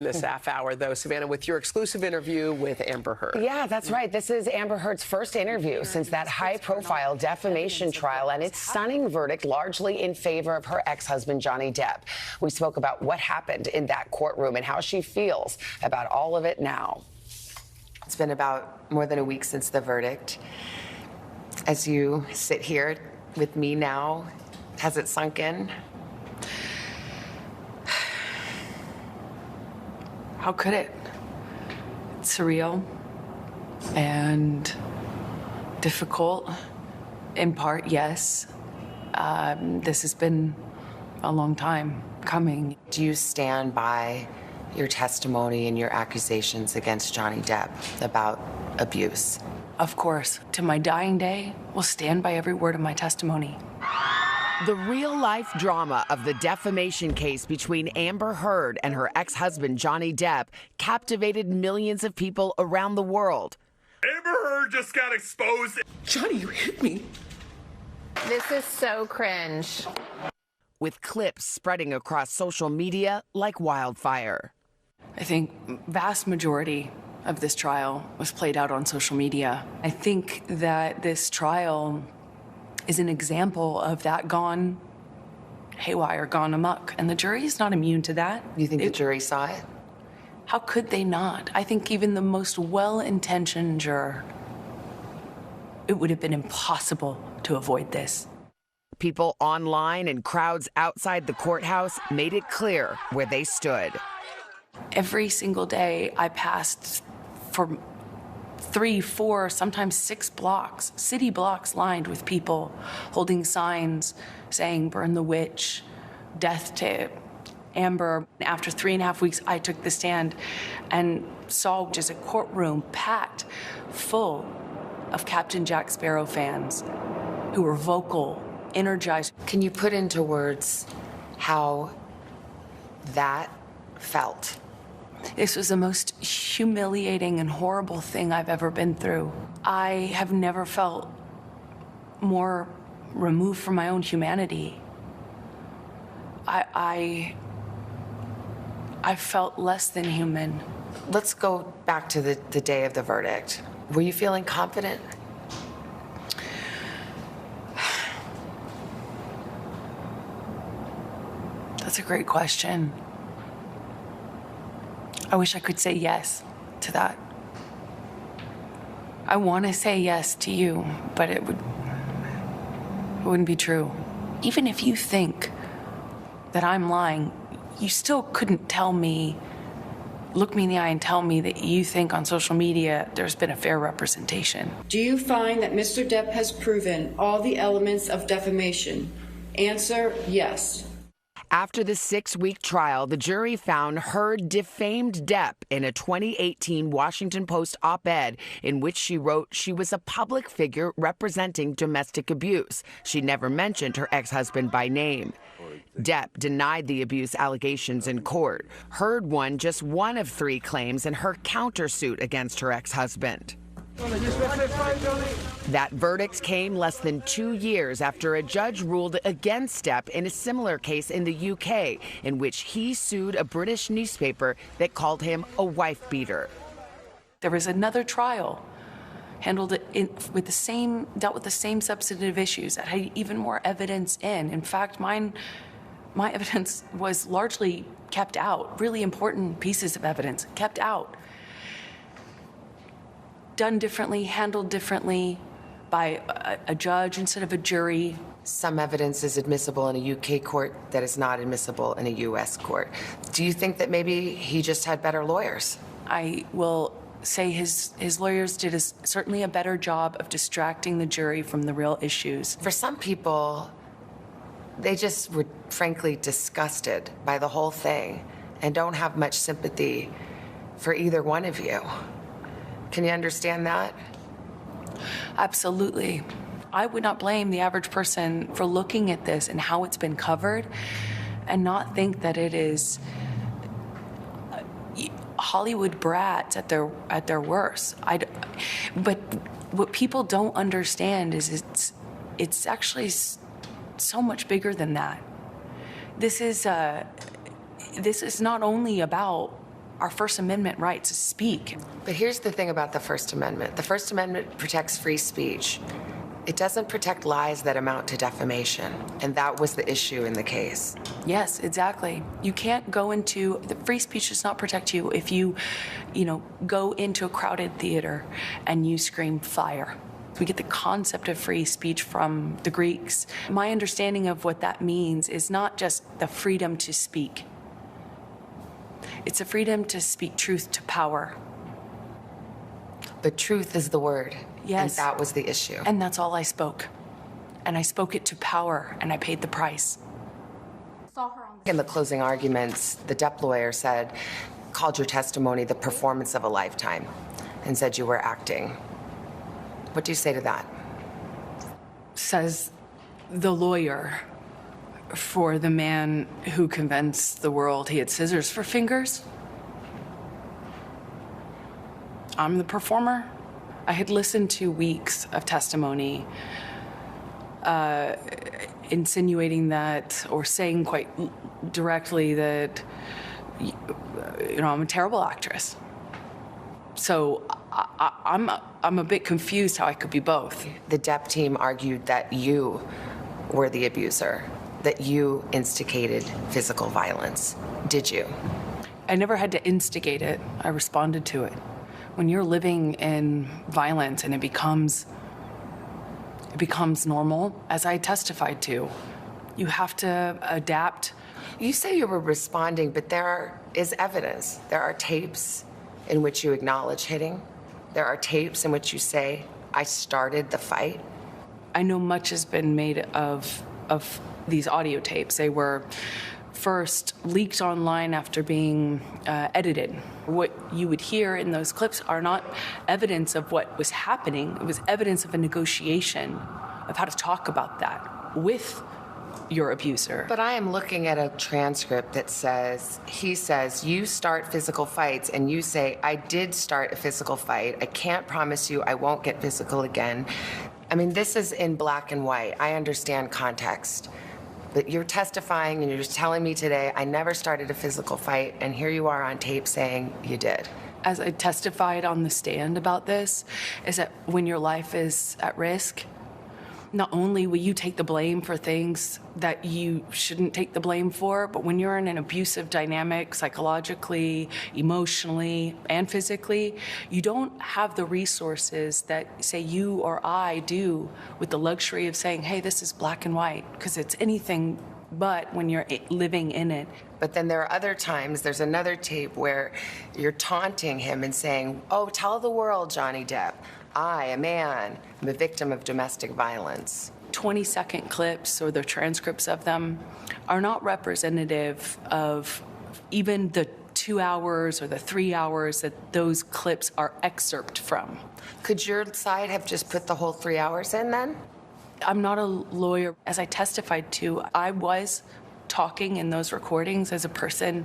This half hour, though, Savannah, with your exclusive interview with Amber Heard. Yeah, that's right. This is Amber Heard's first interview since that high-profile defamation trial and its stunning verdict largely in favor of her ex-husband, Johnny Depp. We spoke about what happened in that courtroom and how she feels about all of it now. It's been about more than a week since the verdict. As you sit here with me now, has it sunk in? How could it? It's surreal and difficult. In part, yes. This has been a long time coming. Do you stand by your testimony and your accusations against Johnny Depp about abuse? Of course. To my dying day, will stand by every word of my testimony. The real-life drama of the defamation case between Amber Heard and her ex-husband, Johnny Depp, captivated millions of people around the world. Amber Heard just got exposed. Johnny, you hit me. This is so cringe. With clips spreading across social media like wildfire. I think vast majority of this trial was played out on social media. I think that this trial is an example of that gone haywire, gone amok. And the jury is not immune to that. You think the jury saw it? How could they not? I think even the most well-intentioned juror, it would have been impossible to avoid this. People online and crowds outside the courthouse made it clear where they stood. Every single day I passed for 3, 4, sometimes 6 blocks, city blocks lined with people holding signs saying, "Burn the witch," "Death to Amber." After 3.5 weeks, I took the stand and saw just a courtroom packed full of Captain Jack Sparrow fans who were vocal, energized. Can you put into words how that felt? This was the most humiliating and horrible thing I've ever been through. I have never felt more removed from my own humanity. I felt less than human. Let's go back to the day of the verdict. Were you feeling confident? That's a great question. I wish I could say yes to that. I want to say yes to you, but it wouldn't be true. Even if you think that I'm lying, you still couldn't tell me, look me in the eye and tell me that you think on social media there's been a fair representation. Do you find that Mr. Depp has proven all the elements of defamation? Answer, yes. After the 6-week trial, the jury found Heard defamed Depp in a 2018 Washington Post op-ed in which she wrote she was a public figure representing domestic abuse. She never mentioned her ex-husband by name. Depp denied the abuse allegations in court. Heard won just one of 3 claims in her countersuit against her ex-husband. That verdict came less than 2 years after a judge ruled against Depp in a similar case in the UK, in which he sued a British newspaper that called him a wife-beater. There was another trial, handled it dealt with the same substantive issues that had even more evidence in. In fact, my evidence was largely kept out, really important pieces of evidence kept out. Done differently, handled differently by a judge instead of a jury. Some evidence is admissible in a UK court that is not admissible in a US court. Do you think that maybe he just had better lawyers? I will say his lawyers did certainly a better job of distracting the jury from the real issues. For some people, they just were frankly disgusted by the whole thing and don't have much sympathy for either one of you. Can you understand that? Absolutely. I would not blame the average person for looking at this and how it's been covered and not think that it is Hollywood brats at their worst. But what people don't understand is it's actually so much bigger than that. This is not only about our First Amendment right to speak. But here's the thing about the First Amendment. The First Amendment protects free speech. It doesn't protect lies that amount to defamation. And that was the issue in the case. Yes, exactly. You can't go into, the free speech does not protect you if you go into a crowded theater and you scream fire. We get the concept of free speech from the Greeks. My understanding of what that means is not just the freedom to speak. It's a freedom to speak truth to power. But truth is the word. Yes. And that was the issue. And that's all I spoke. And I spoke it to power, and I paid the price. In the closing arguments, the Depp lawyer called your testimony the performance of a lifetime and said you were acting. What do you say to that? Says the lawyer for the man who convinced the world he had scissors for fingers. I'm the performer. I had listened to weeks of testimony insinuating that, or saying quite directly that, I'm a terrible actress. So I'm a bit confused how I could be both. The Depp team argued that you were the abuser, that you instigated physical violence. Did you? I never had to instigate it. I responded to it. When you're living in violence and it becomes normal, as I testified to, you have to adapt. You say you were responding, but there is evidence. There are tapes in which you acknowledge hitting. There are tapes in which you say, I started the fight. I know much has been made of these audio tapes. They were first leaked online after being edited. What you would hear in those clips are not evidence of what was happening. It was evidence of a negotiation of how to talk about that with your abuser. But I am looking at a transcript that he says, you start physical fights, and you say, I did start a physical fight. I can't promise you I won't get physical again. I mean, this is in black and white. I understand context. But you're testifying and you're just telling me today, I never started a physical fight, and here you are on tape saying you did. As I testified on the stand about this, is that when your life is at risk, not only will you take the blame for things that you shouldn't take the blame for, but when you're in an abusive dynamic, psychologically, emotionally, and physically, you don't have the resources that, say, you or I do with the luxury of saying, hey, this is black and white, because it's anything but when you're living in it. But then there are other times, there's another tape where you're taunting him and saying, oh, tell the world, Johnny Depp, I, a man, am a victim of domestic violence. 20-second clips, or the transcripts of them, are not representative of even the 2 hours or the 3 hours that those clips are excerpt from. Could your side have just put the whole 3 hours in then? I'm not a lawyer. As I testified to, I was talking in those recordings as a person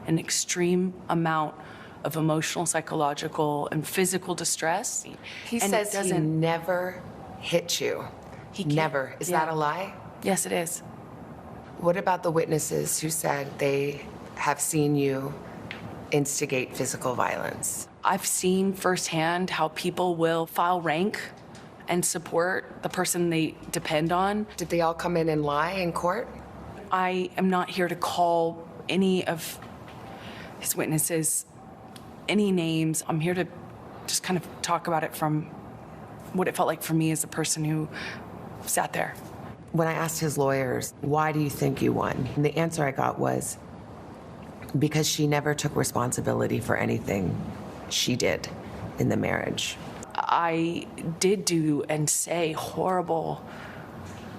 in extreme amount of emotional, psychological, and physical distress. He says he never hit you. He can't. Never. Is that a lie? Yes, it is. What about the witnesses who said they have seen you instigate physical violence? I've seen firsthand how people will file rank and support the person they depend on. Did they all come in and lie in court? I am not here to call any of his witnesses any names. I'm here to just kind of talk about it from what it felt like for me as a person who sat there. When I asked his lawyers, why do you think you won? And the answer I got was, because she never took responsibility for anything she did in the marriage. I did do and say horrible,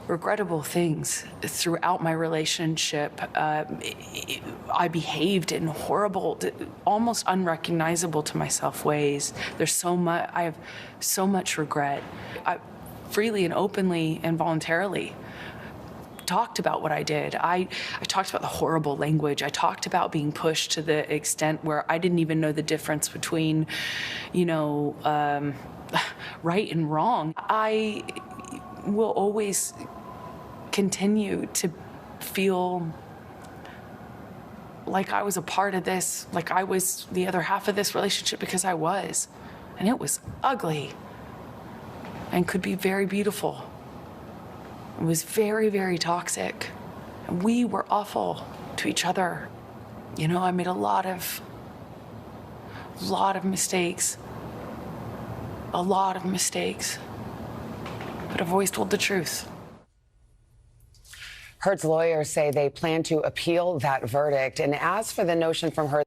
regrettable things throughout my relationship. I behaved in horrible, almost unrecognizable to myself ways. I have so much regret. I freely and openly and voluntarily talked about what I did. I talked about the horrible language. I talked about being pushed to the extent where I didn't even know the difference between, right and wrong. I will always continue to feel like I was a part of this, like I was the other half of this relationship, because I was. And it was ugly and could be very beautiful. It was very, very toxic. And we were awful to each other. You know, I made a lot of mistakes. A lot of mistakes. But I've always told the truth. Hurd's lawyers say they plan to appeal that verdict. And as for the notion from Hurd